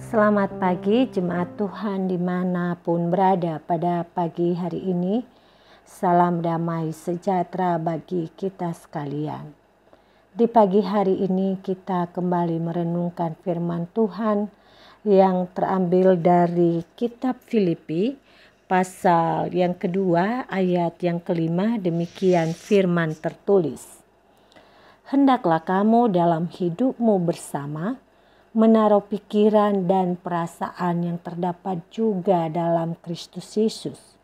Selamat pagi jemaat Tuhan dimanapun berada pada pagi hari ini. Salam damai sejahtera bagi kita sekalian. Di pagi hari ini kita kembali merenungkan firman Tuhan yang terambil dari kitab Filipi pasal yang kedua ayat yang kelima. Demikian firman tertulis. Hendaklah kamu dalam hidupmu bersama menaruh pikiran dan perasaan yang terdapat juga dalam Kristus Yesus,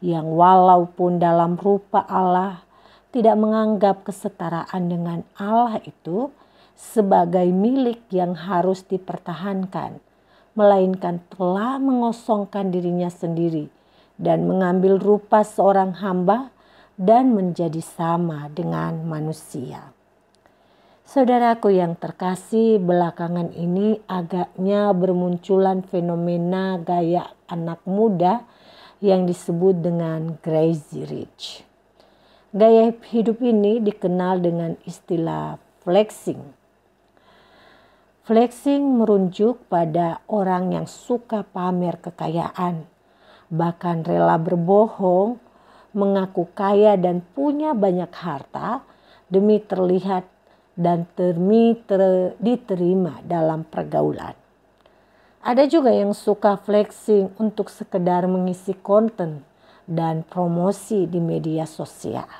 yang walaupun dalam rupa Allah tidak menganggap kesetaraan dengan Allah itu sebagai milik yang harus dipertahankan, melainkan telah mengosongkan dirinya sendiri dan mengambil rupa seorang hamba dan menjadi sama dengan manusia. Saudaraku yang terkasih, belakangan ini agaknya bermunculan fenomena gaya anak muda yang disebut dengan crazy rich. Gaya hidup ini dikenal dengan istilah flexing. Flexing merujuk pada orang yang suka pamer kekayaan, bahkan rela berbohong, mengaku kaya dan punya banyak harta demi terlihat dan diterima dalam pergaulan. Ada juga yang suka flexing untuk sekedar mengisi konten dan promosi di media sosial.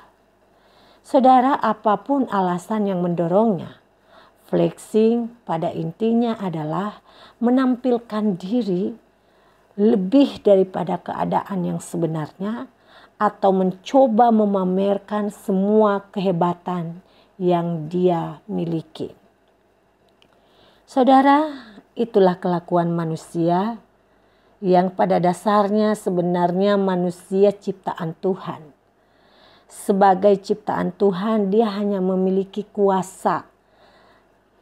Saudara, apapun alasan yang mendorongnya, flexing pada intinya adalah menampilkan diri lebih daripada keadaan yang sebenarnya atau mencoba memamerkan semua kehebatan yang dia miliki. Saudara, itulah kelakuan manusia yang pada dasarnya sebenarnya manusia ciptaan Tuhan. Sebagai ciptaan Tuhan, dia hanya memiliki kuasa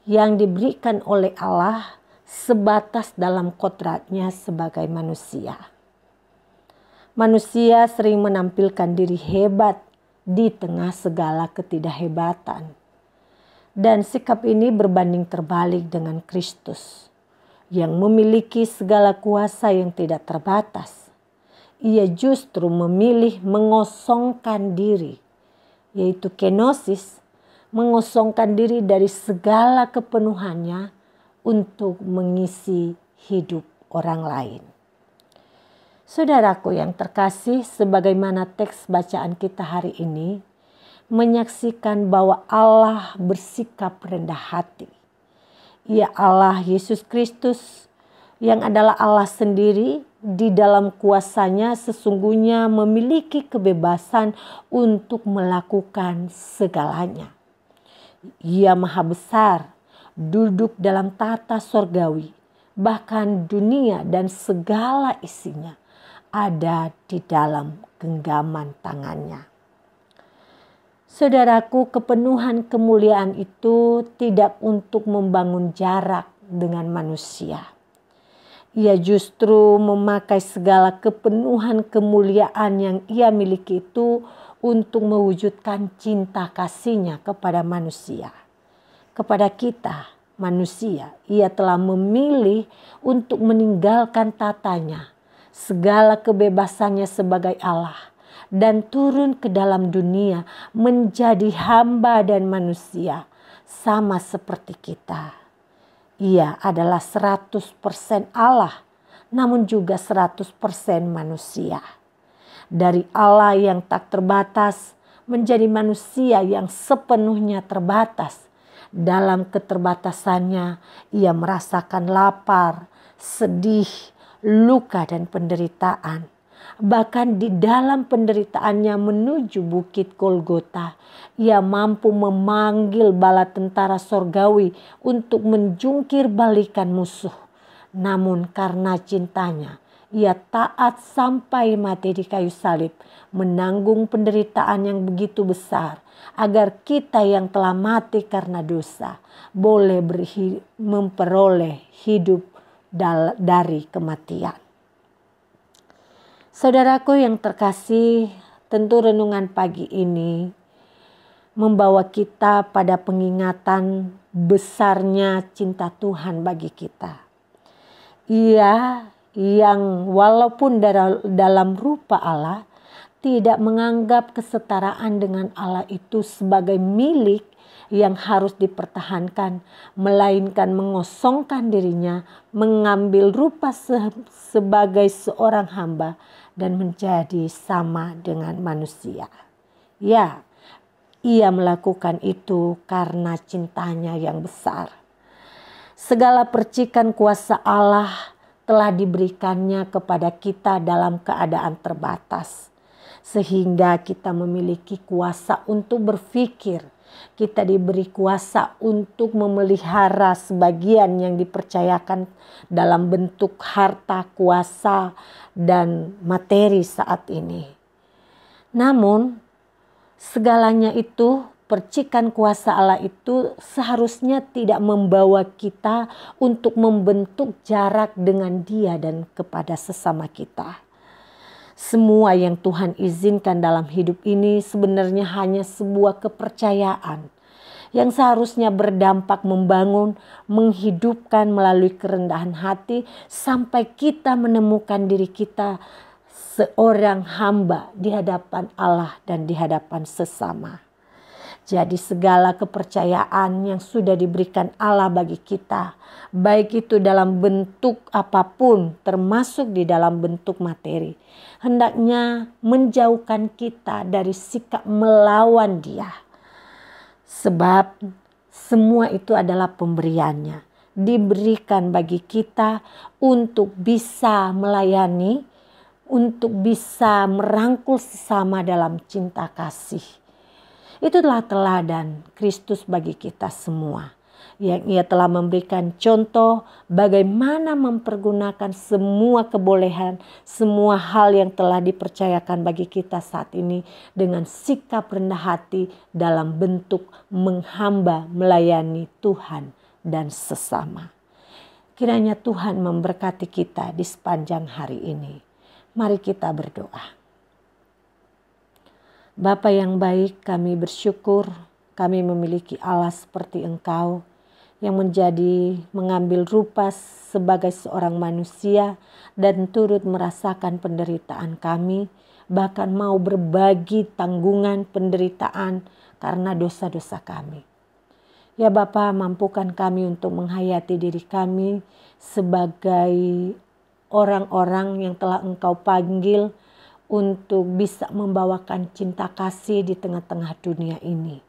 yang diberikan oleh Allah sebatas dalam kodratnya sebagai manusia. Manusia sering menampilkan diri hebat di tengah segala ketidakhebatan. Dan sikap ini berbanding terbalik dengan Kristus yang memiliki segala kuasa yang tidak terbatas. Ia justru memilih mengosongkan diri, yaitu kenosis, mengosongkan diri dari segala kepenuhannya untuk mengisi hidup orang lain. Saudaraku yang terkasih, sebagaimana teks bacaan kita hari ini menyaksikan bahwa Allah bersikap rendah hati. Ia Allah Yesus Kristus yang adalah Allah sendiri di dalam kuasanya sesungguhnya memiliki kebebasan untuk melakukan segalanya. Ia maha besar, duduk dalam tata sorgawi, bahkan dunia dan segala isinya ada di dalam genggaman tangannya. Saudaraku, kepenuhan kemuliaan itu tidak untuk membangun jarak dengan manusia. Ia justru memakai segala kepenuhan kemuliaan yang ia miliki itu untuk mewujudkan cinta kasihnya kepada manusia. Kepada kita, manusia, ia telah memilih untuk meninggalkan tatanya, segala kebebasannya sebagai Allah, dan turun ke dalam dunia menjadi hamba dan manusia sama seperti kita. Ia adalah 100% Allah, namun juga 100% manusia. Dari Allah yang tak terbatas menjadi manusia yang sepenuhnya terbatas. Dalam keterbatasannya ia merasakan lapar, sedih, luka dan penderitaan. Bahkan di dalam penderitaannya menuju bukit Golgota, ia mampu memanggil bala tentara sorgawi untuk menjungkir balikan musuh. Namun karena cintanya, ia taat sampai mati di kayu salib, menanggung penderitaan yang begitu besar, agar kita yang telah mati karena dosa boleh memperoleh hidup dari kematian. Saudaraku yang terkasih, tentu renungan pagi ini membawa kita pada pengingatan besarnya cinta Tuhan bagi kita. Ia yang walaupun dalam rupa Allah tidak menganggap kesetaraan dengan Allah itu sebagai milik yang harus dipertahankan, melainkan mengosongkan dirinya, mengambil rupa sebagai seorang hamba dan menjadi sama dengan manusia. Ya, ia melakukan itu karena cintanya yang besar. Segala percikan kuasa Allah telah diberikannya kepada kita dalam keadaan terbatas. Sehingga kita memiliki kuasa untuk berpikir. Kita diberi kuasa untuk memelihara sebagian yang dipercayakan dalam bentuk harta, kuasa, dan materi saat ini. Namun, segalanya itu, percikan kuasa Allah itu seharusnya tidak membawa kita untuk membentuk jarak dengan Dia dan kepada sesama kita. Semua yang Tuhan izinkan dalam hidup ini sebenarnya hanya sebuah kepercayaan yang seharusnya berdampak membangun, menghidupkan melalui kerendahan hati sampai kita menemukan diri kita seorang hamba di hadapan Allah dan di hadapan sesama. Jadi segala kepercayaan yang sudah diberikan Allah bagi kita, baik itu dalam bentuk apapun, termasuk di dalam bentuk materi, hendaknya menjauhkan kita dari sikap melawan Dia. Sebab semua itu adalah pemberiannya, diberikan bagi kita untuk bisa melayani, untuk bisa merangkul sesama dalam cinta kasih. Itulah teladan Kristus bagi kita semua. Yang Ia telah memberikan contoh bagaimana mempergunakan semua kebolehan, semua hal yang telah dipercayakan bagi kita saat ini dengan sikap rendah hati dalam bentuk menghamba melayani Tuhan dan sesama. Kiranya Tuhan memberkati kita di sepanjang hari ini. Mari kita berdoa. Bapa yang baik, kami bersyukur kami memiliki Allah seperti Engkau yang mengambil rupa sebagai seorang manusia dan turut merasakan penderitaan kami, bahkan mau berbagi tanggungan penderitaan karena dosa-dosa kami. Ya Bapa, mampukan kami untuk menghayati diri kami sebagai orang-orang yang telah Engkau panggil untuk bisa membawakan cinta kasih di tengah-tengah dunia ini.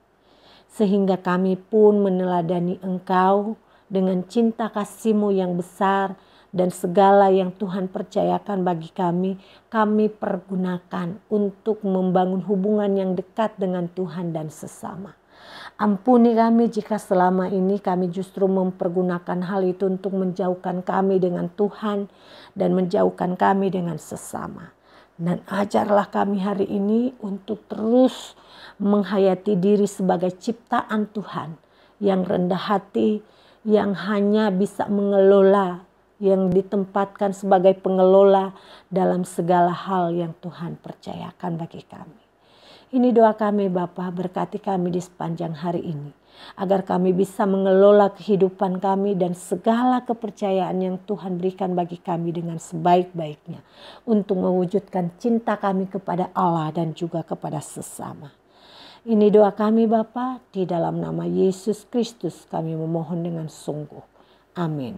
Sehingga kami pun meneladani Engkau dengan cinta kasih-Mu yang besar dan segala yang Tuhan percayakan bagi kami pergunakan untuk membangun hubungan yang dekat dengan Tuhan dan sesama. Ampuni kami jika selama ini kami justru mempergunakan hal itu untuk menjauhkan kami dengan Tuhan dan menjauhkan kami dengan sesama. Dan ajarlah kami hari ini untuk terus menghayati diri sebagai ciptaan Tuhan yang rendah hati, yang hanya bisa mengelola, yang ditempatkan sebagai pengelola dalam segala hal yang Tuhan percayakan bagi kami. Ini doa kami Bapa, berkati kami di sepanjang hari ini, agar kami bisa mengelola kehidupan kami dan segala kepercayaan yang Tuhan berikan bagi kami dengan sebaik-baiknya untuk mewujudkan cinta kami kepada Allah dan juga kepada sesama. Ini doa kami Bapa, di dalam nama Yesus Kristus kami memohon dengan sungguh. Amin.